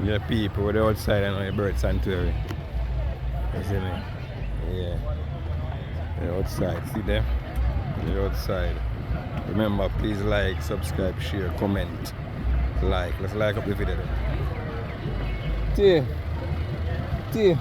Yeah, people with the outside and the bird sanctuary. You see me? Yeah. The outside. See them? The outside. Remember, please like, subscribe, share, comment. Like. Let's like up the video. Tea. Tea.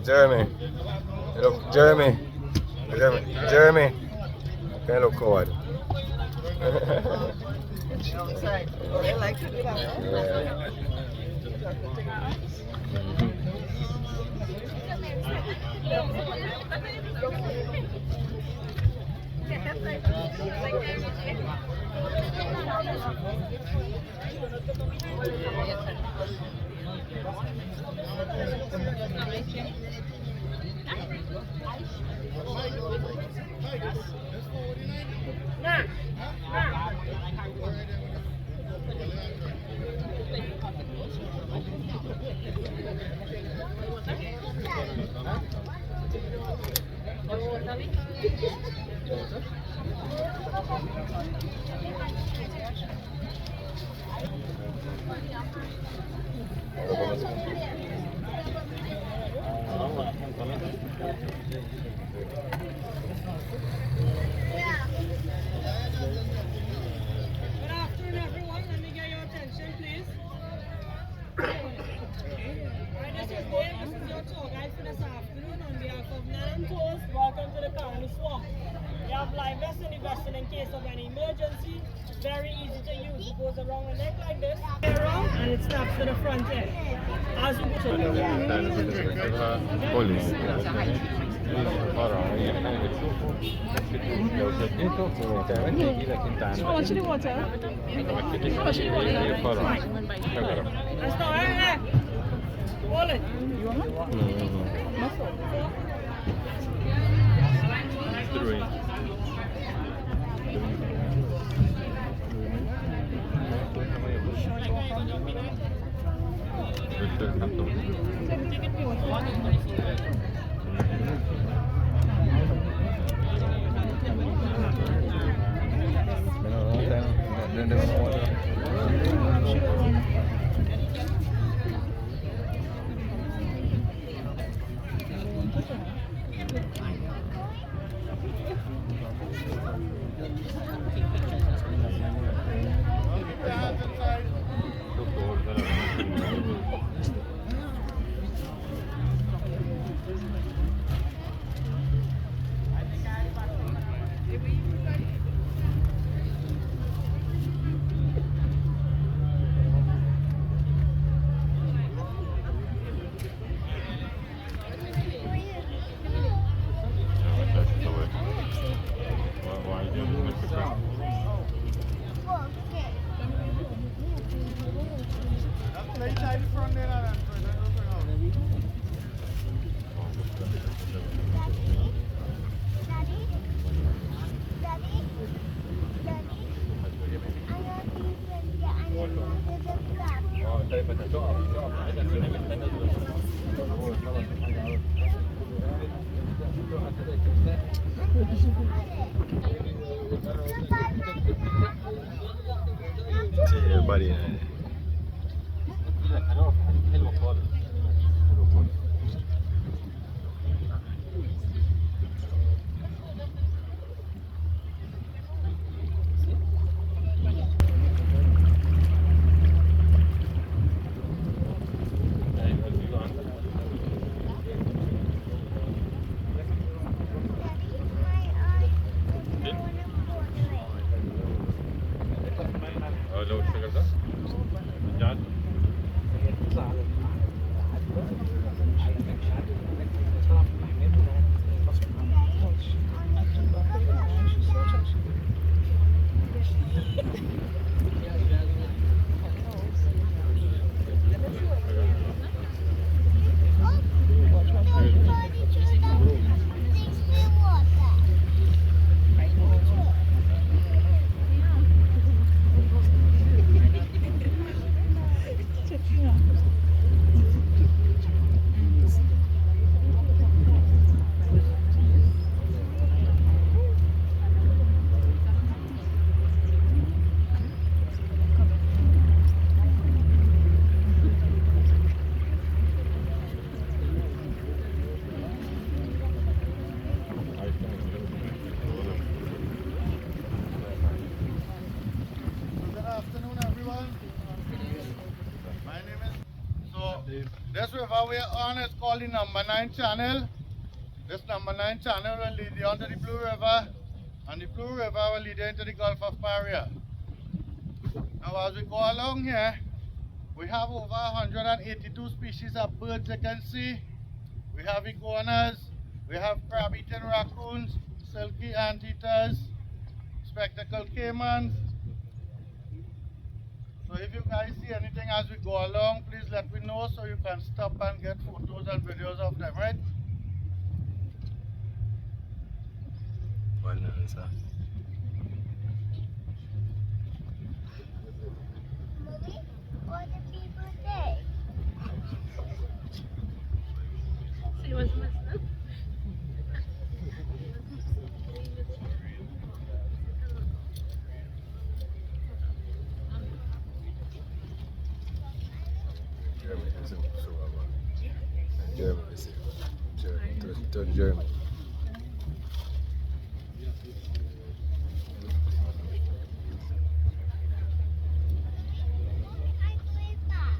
Jeremy. Look, Jeremy. Jeremy. Can you look coward? They like to do that. Yeah. Good afternoon, everyone. Let me get your attention, please. Alright, this is Dave. This is your tour guide for this afternoon. On behalf of Nan Tours, welcome to the Carnival Swamp. You have live vesting in case of any emergency. Very easy to use. It goes around the neck like this, around, and it snaps to the front end. As you go How much do you want, How much do you want? Let's go, hey. Hold it. You want Everybody in it. river we're on is called the number 9 channel. This number 9 channel will lead you onto the Blue River, and the Blue River will lead you into the Gulf of Paria. Now as we go along here, we have over 182 species of birds you can see. We have iguanas, we have crab-eating raccoons, silky anteaters, spectacled caimans. So if you guys see anything as we go along, please let me know so you can stop and get photos and videos of them, right? Well done, sir. Mommy, what do people say? See what's missing? Jeremy, listen, so Jeremy, listen. Jeremy, tell Jeremy. I believe that.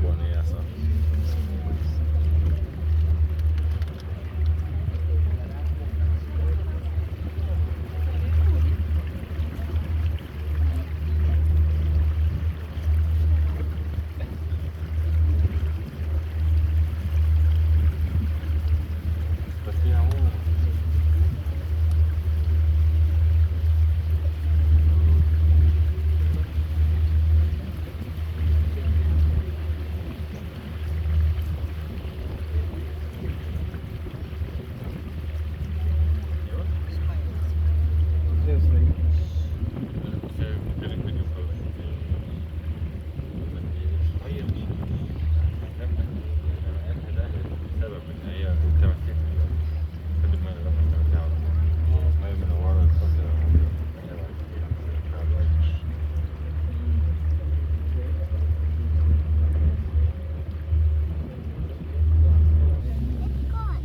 Buona yasa. It's gone.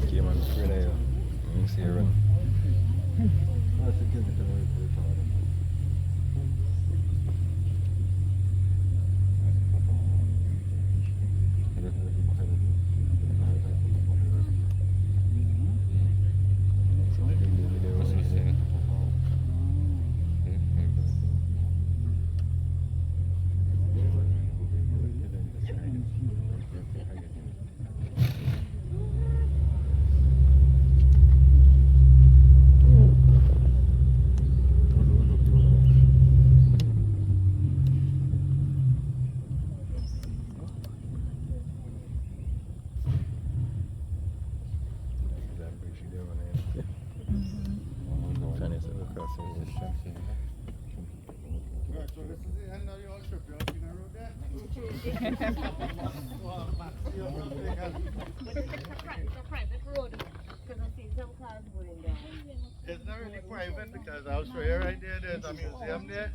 Came on the screen there. Let me see her run. Right, so this is the end of your trip. You're looking around there? It's a private road because I see some cars going down. It's not really private because I'll show you right there. There's a museum there.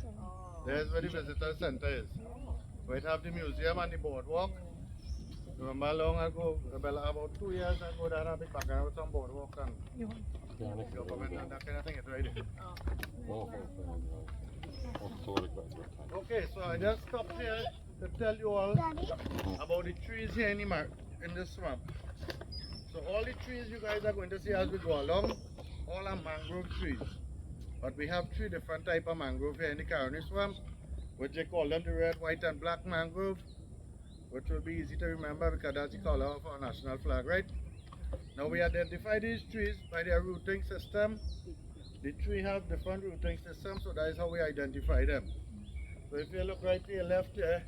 There's where the visitor center is. We have the museum and the boardwalk. Remember long ago, about 2 years ago, that I been back out some boardwalk and government and that kind of thing. It's right there. Okay, so I just stopped here to tell you all about the trees here in the swamp. So all the trees you guys are going to see as we go along, all are mangrove trees. But we have 3 different types of mangrove here in the Caroni swamp, which they call them the red, white and black mangrove, which will be easy to remember because that's the color of our national flag, right? Now we identify these trees by their rooting system. The tree have different rooting systems, so that is how we identify them. So if you look right to your left here,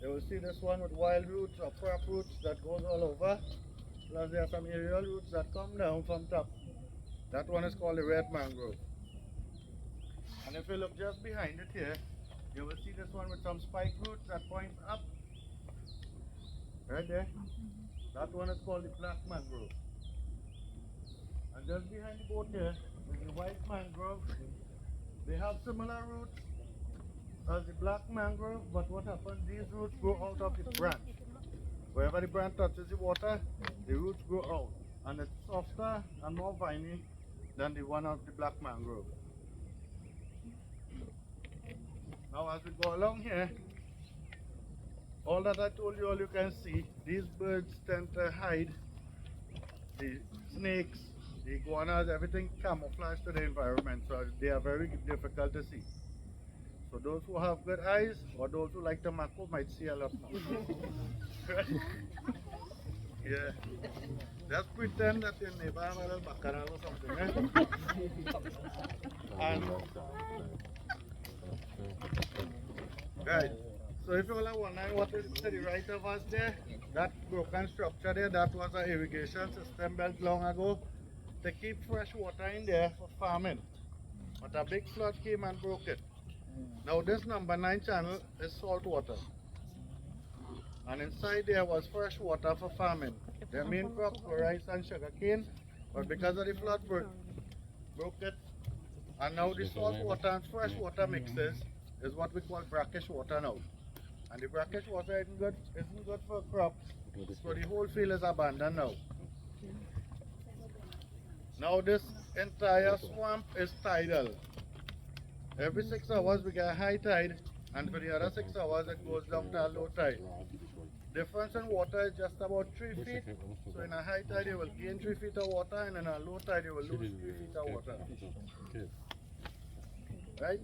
You will see this one with wild roots or crop roots that goes all over. Plus there are some aerial roots that come down from top. That one is called the red mangrove. And if you look just behind it here, you will see this one with some spike roots that points up. Right there. That one is called the black mangrove. And just behind the boat here is the white mangrove. They have similar roots as the black mangrove, but what happens, these roots grow out of the branch. Wherever the branch touches the water, the roots grow out. And it's softer and more viney than the one of the black mangrove. Now as we go along here, all that I told you, all you can see, these birds tend to hide the snakes, the iguanas, everything camouflage to the environment, so they are very difficult to see. So those who have good eyes or those who like tobacco might see a lot more. Yeah. Just pretend that your neighbor has a little bacchanal or something. And, right. So if you all are wondering what is to the right of us there, that broken structure there, that was an irrigation system built long ago to keep fresh water in there for farming. But a big flood came and broke it. Now this number 9 channel is salt water. And inside there was fresh water for farming. Their main crops were rice and sugar cane, but because of the flood broke it. And now the salt water and fresh water mixes is what we call brackish water now. And the brackish water isn't good for crops, so the whole field is abandoned now. Now this entire swamp is tidal. Every 6 hours we get high tide, and for the other 6 hours it goes down to a low tide. Difference in water is just about 3 feet, so in a high tide you will gain 3 feet of water, and in a low tide you will lose 3 feet of water. Right?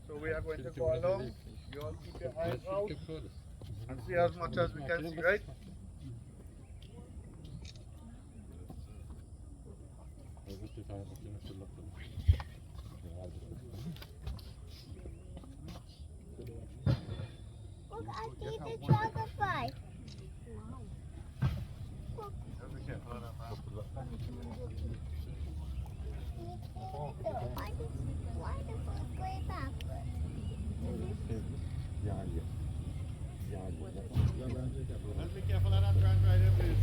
So we are going to go along. You all keep your eyes out and see as much as we can see, right? Look, I see the dragonfly. Just be careful of that, man. Why the boat way backward? Just be careful of that branch right there, please.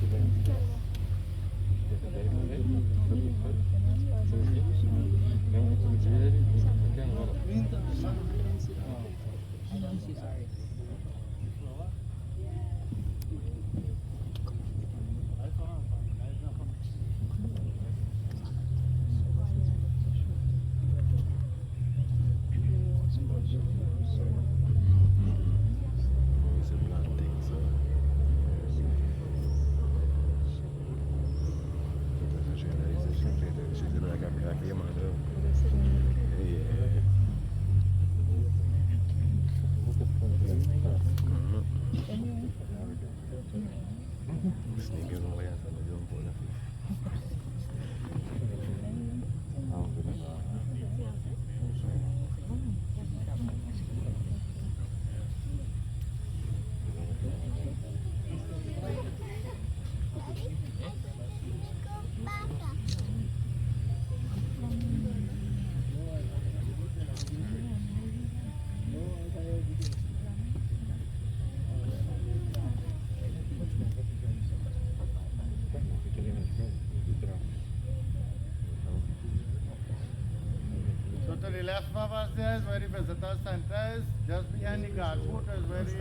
So to the left of us there is where the visitor center is. Just behind the guard boat is where the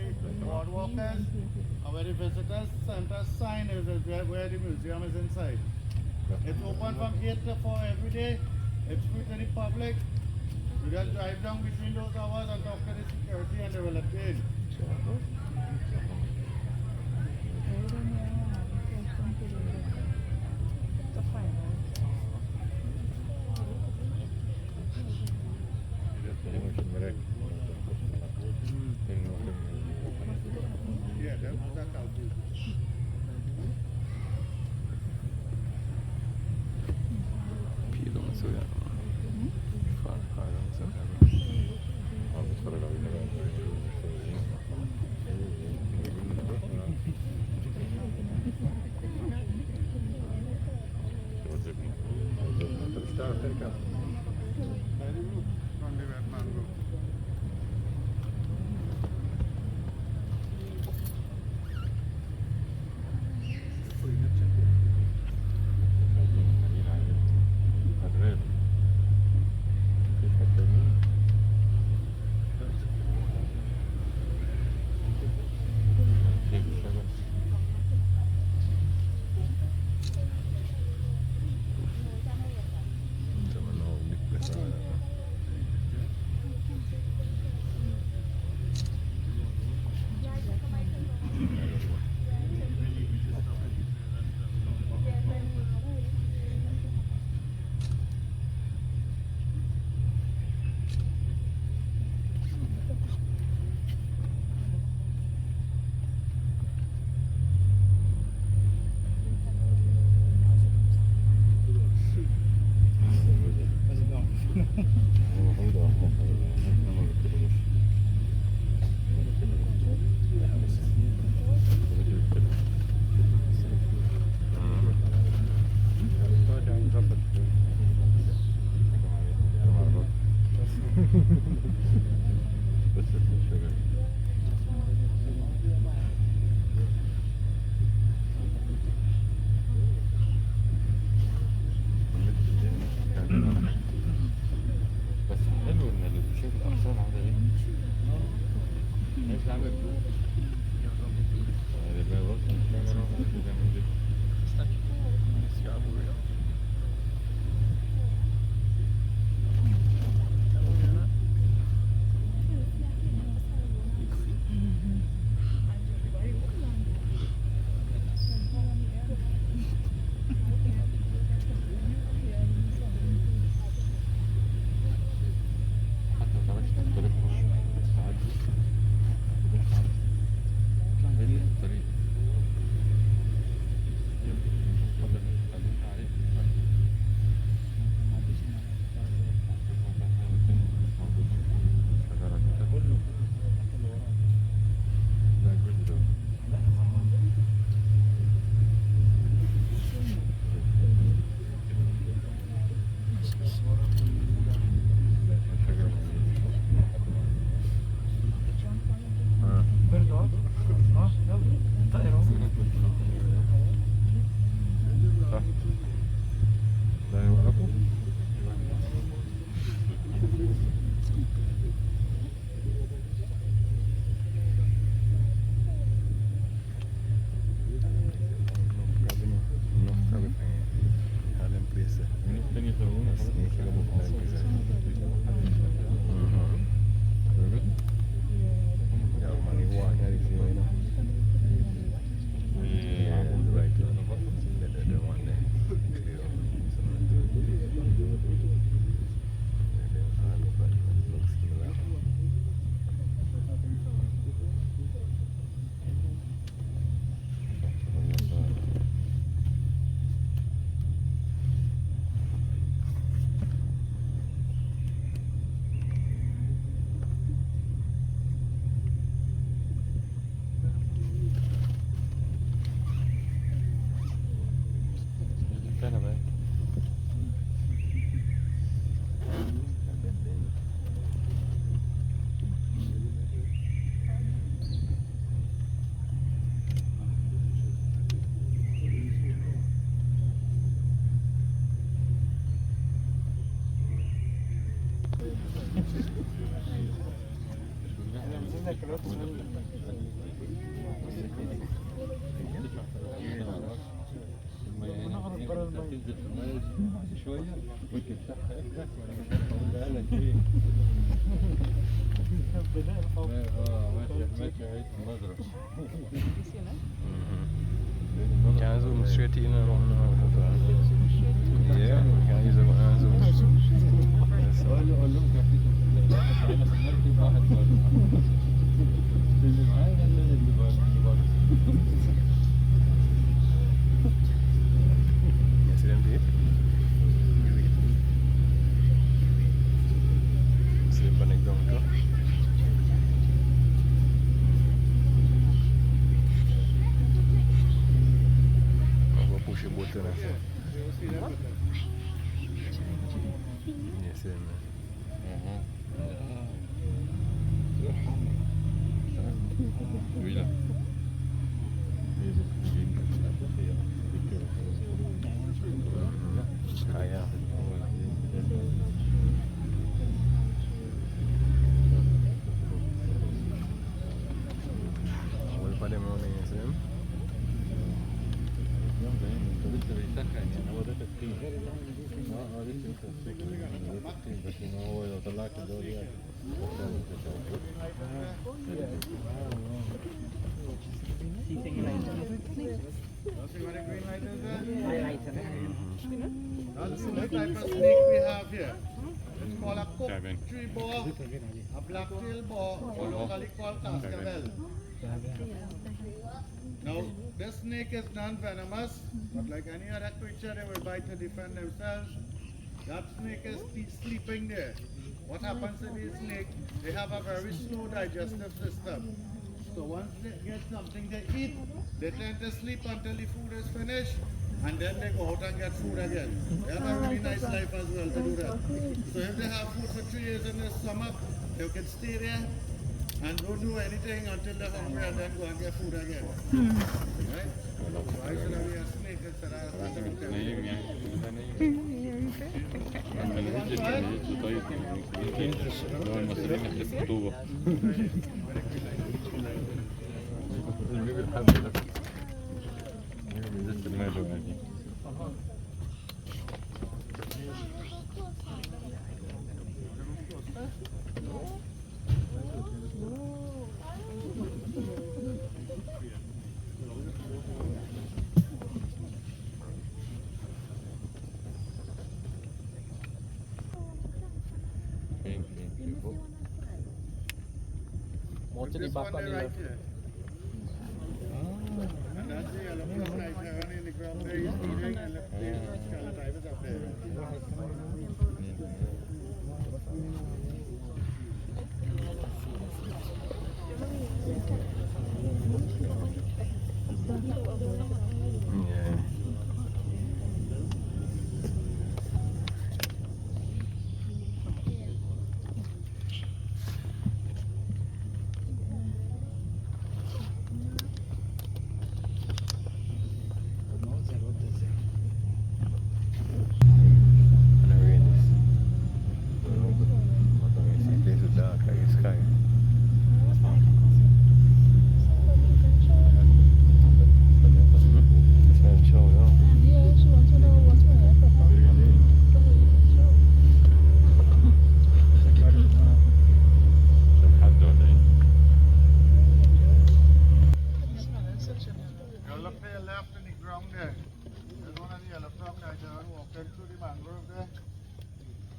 boardwalk is. And where the visitor center sign is where the museum is inside. It's open from 8 to 4 every day. It's free to the public. You just drive down between those hours and talk to the security and they will let you in. Yeah, that's how it is. take up. By the roof, from the red mango. Can zoom straight in and yeah, we can use a zoom. You see them deep? See them panic down too? I'll go push a button. see me. Ah, yeah. Well, for them running, you see them? That's the type of snake we have here. It's called a cook tree boa, a black-tailed boa, or locally called cascabel. Now, this snake is non-venomous, but like any other creature, they will bite to defend themselves. That snake is sleeping there. What happens to these snakes? They have a very slow digestive system. So once they get something to eat, they tend to sleep until the food is finished, and then they go out and get food again. They have a really nice life as well to do that. So if they have food for 3 years in the stomach, they can stay there and don't do anything until they're hungry and then go and get food again. Right? Why should I be a snake instead of a What's in the This back one on the right left? here. And that's the yellow frog right there in the ground there. He's eating and the scarlet ibis up there. Yeah. And the rain is. See, place is dark like the sky. It's not show, no. Yeah, she wants to know what's my hair pepper. Now look to your left in the ground there. There's one of the yellow frog right there walking through the mangrove there.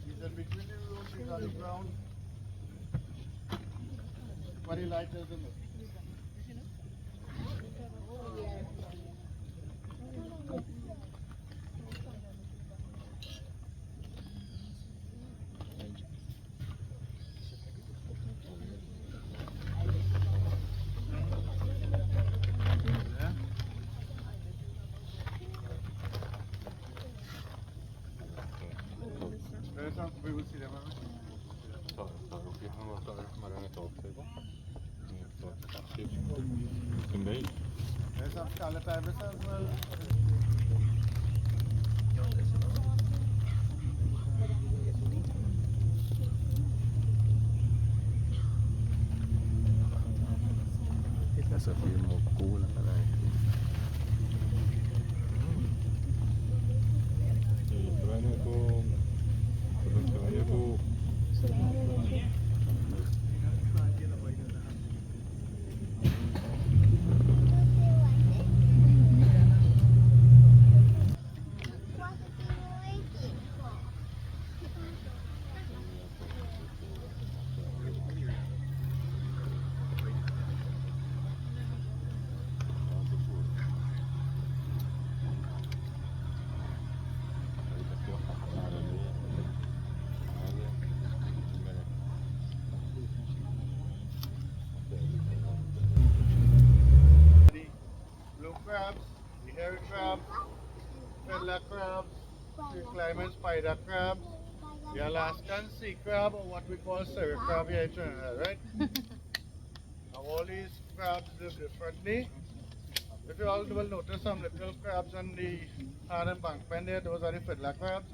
He's in between the roots, he's on the ground. But he light is in it. There's some, we will see them. There's some scarlet ibis as well. That's a feel more cool and nice. The blue crabs, the hairy crabs, fiddler crabs, tree climbing spider crabs, The Alaskan sea crab, or what we call syrup crab here in Trinidad, right? Now all these crabs live differently. If you all will notice some little crabs on the hard embankment there, those are the fiddler crabs.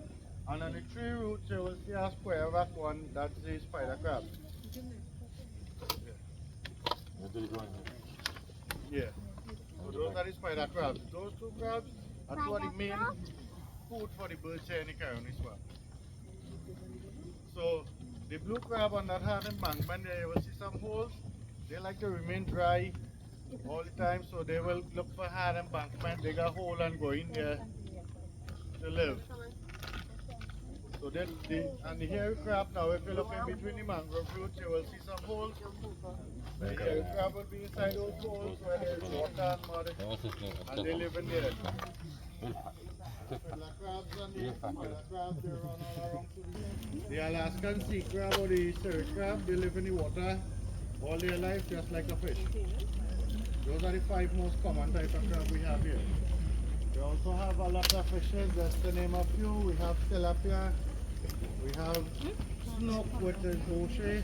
And on the tree roots you will see a square back one, that's the spider crab. Yeah. So those are the spider crabs. Those two crabs are two of the main food for the birds here in the Caroni swamp. So the blue crab on that hard embankment there, you will see some holes. They like to remain dry all the time, so they will look for hard embankment, dig a hole and go in there to live. So then and the hairy crab now, if you look in between the mangrove roots, you will see some holes. The hairy crab will be inside those holes where there is water and mud, and they live in there. Fiddler crabs and the spider crabs, they run all around. The Alaskan sea crab or the syrup crab, they live in the water all their life just like a fish. Those are the 5 most common type of crab we have here. We also have a lot of fishes, just to name a few. We have tilapia, we have snook, which is hoshi,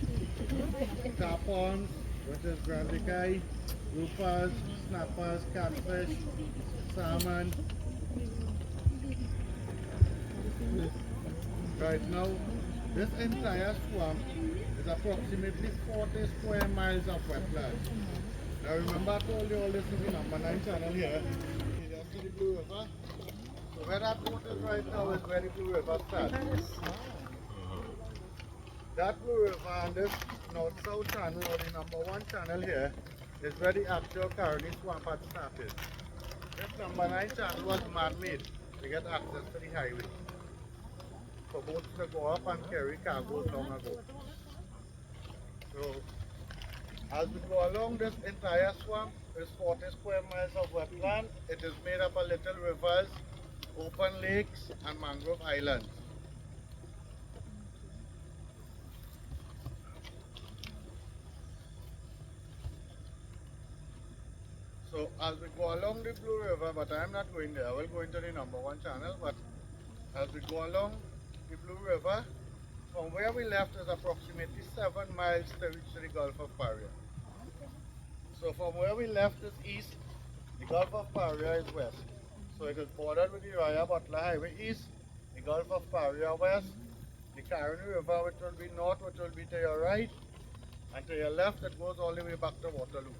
tarpons, which is grandikai, groupers, snappers, catfish, salmon. Right now, this entire swamp is approximately 40 square miles of wetlands. Now remember I told you all this is the number 9 channel here. You just see the Blue River. So where that boat is right now is where the Blue River starts. That Blue River and this north-south channel, or the number 1 channel here, is where the actual Caroni swamp had started. This number 9 channel was man-made to get access to the highway, for boats to go up and carry cargoes long ago. So as we go along, this entire swamp is 40 square miles of wetland. It is made up of little rivers, open lakes and mangrove islands. So as we go along the Blue River, but I am not going there, I will go into the number 1 channel, but as we go along the Blue River, from where we left is approximately 7 miles to reach the Gulf of Paria. So from where we left is east, the Gulf of Paria is west. So it is bordered with the Raya Butler Highway east, the Gulf of Paria west, the Caroni River which will be north, which will be to your right, and to your left it goes all the way back to Waterloo.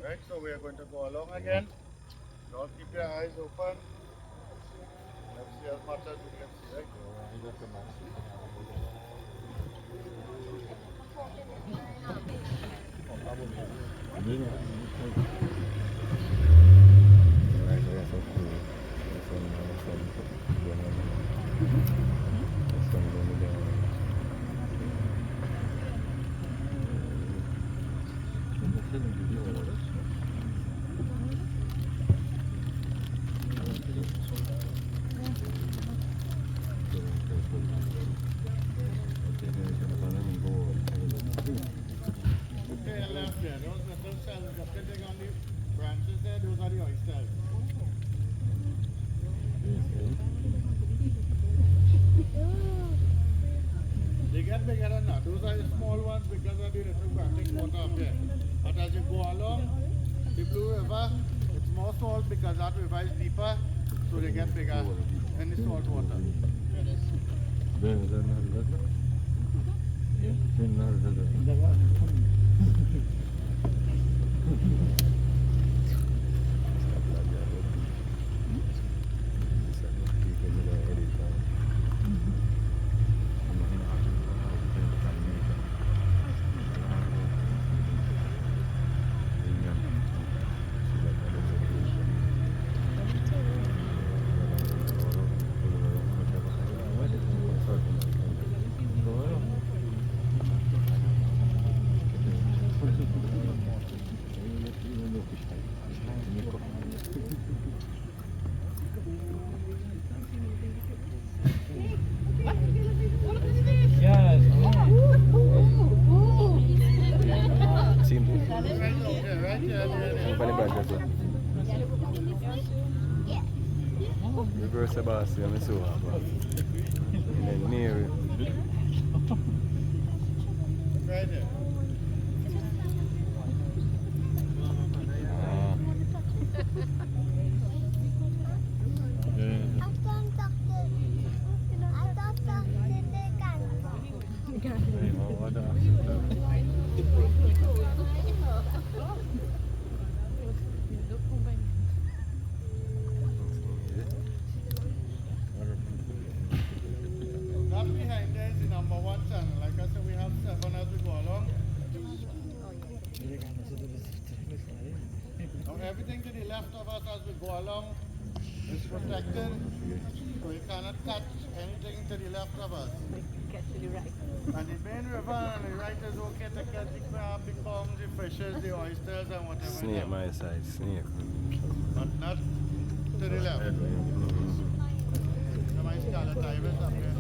Right, so we are going to go along again. Don't keep your eyes open. Let's see as much as we can see, right? They get bigger than that. Those are the small ones because of the retrographic water up there. But as you go along the Blue River, it's more salt because that river is deeper, so they get bigger in the salt water. because reverse the boss, I'm so happy. And then near it. Right there. That behind there is the number one channel. Like I said, we have 7 as we go along. Now everything to the left of us as we go along is protected, so you cannot touch anything to the left of us. And the main river on the right is okay to catch the crab, the clams, the fishes, the oysters and whatever. Snake my side, snake. But not to the left. There might scarlet ibis up here.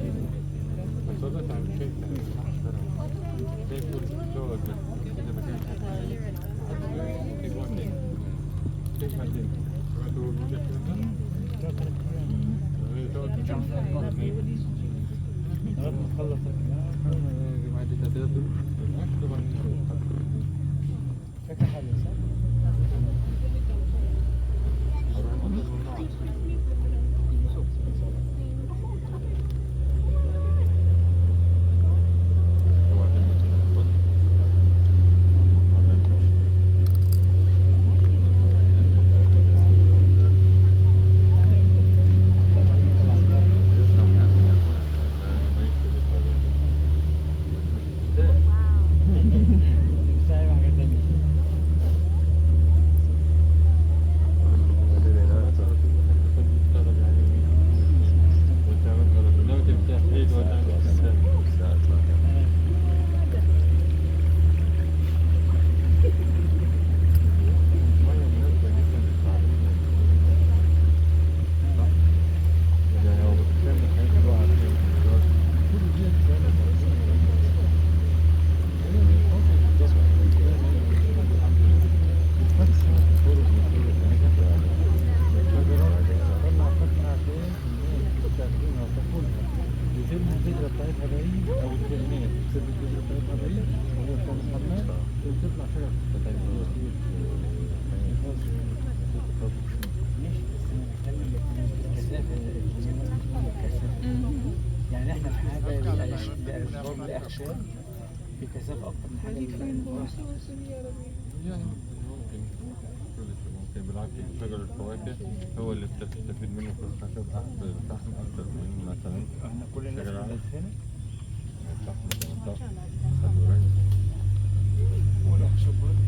يعني احنا في حاجه للاشرار والاخشاب في كثافه اكتر من حاجه ممكن بالعكس شجر الفواكه هو اللي بتستفيد منه في الخشب الفحم اكتر من مثلا احنا كل الناس اللي هنا والاخشاب برضه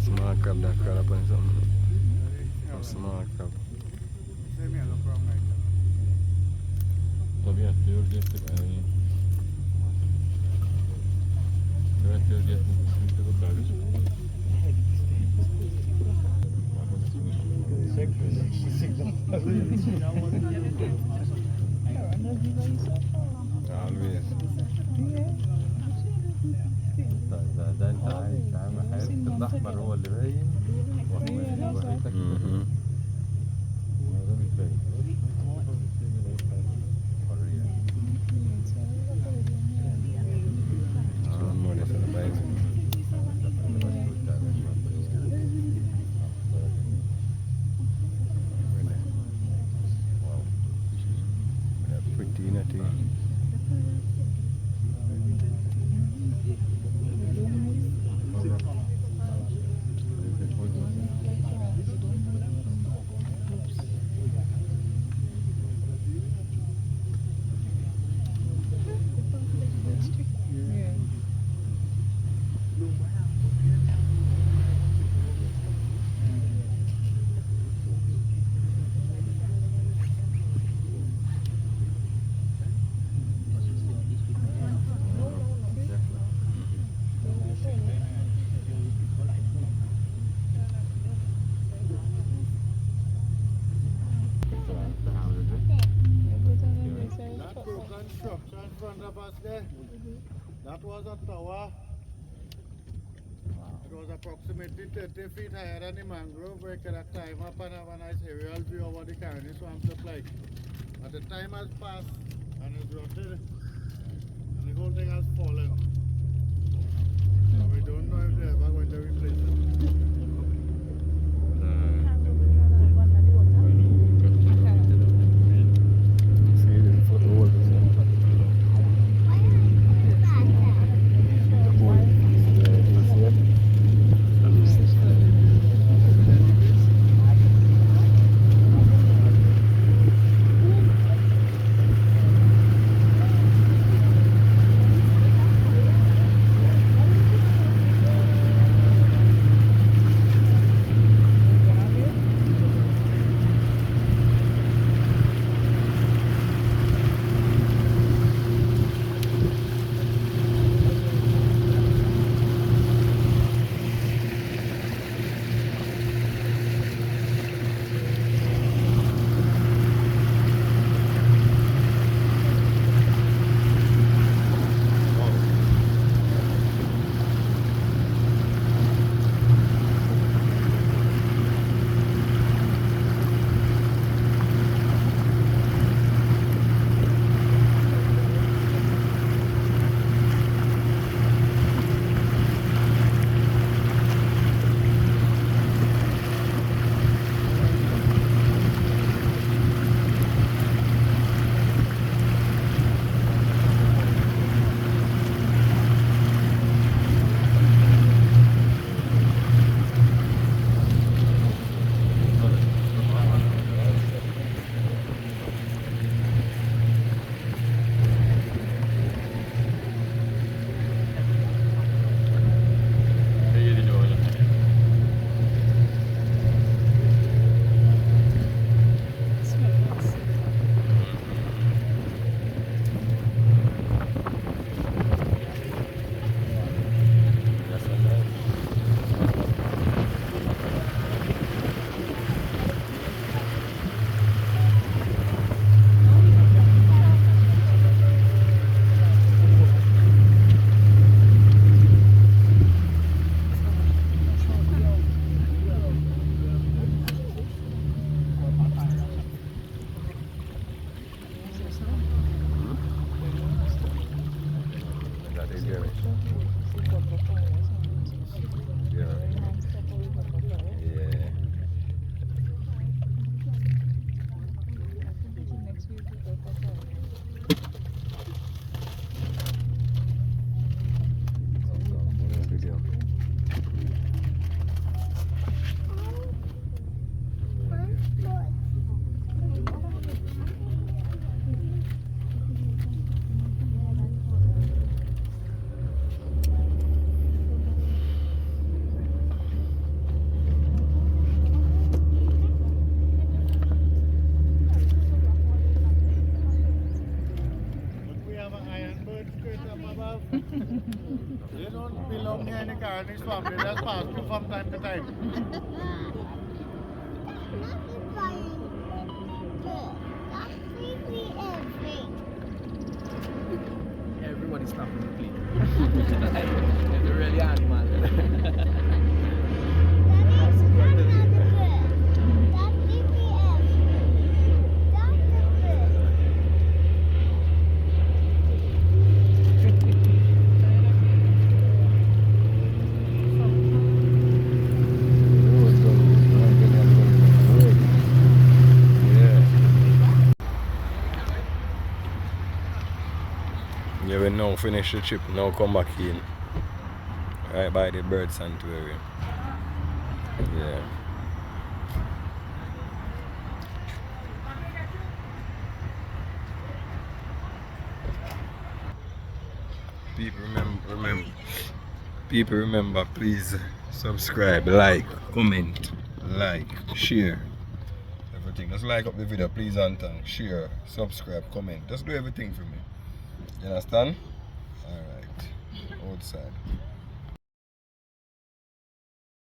Small crab that caught up on something. A small crab. Same yellow from right there. طبيعة الطيور دي بتبقى ايه؟ طبيعة الطيور دي ممكن تاخد عليه. Always. ده انت عايز تعمل حاجات الاحمر هو اللي باين ووريتك ده مش باين Pretty nutty. Structure in front of us there. That was a tower. was approximately 30 feet higher than the mangrove where you could climb up and have a nice aerial view of what the Caroni swamps look like. But the time has passed and it's rotted and the whole thing has fallen. So we don't know if they're ever going to replace it. They don't belong here in the Caroni swamp, they just pass through from time to time. Everyone is stopping to clean. They're really animal. Yeah, we now finish the trip, now come back in. Right by the bird sanctuary. Yeah. People remember, please subscribe, like, comment, share. Everything. Just like up the video, please, Anton. Share, subscribe, comment. Just do everything for me. You understand? Alright. Outside.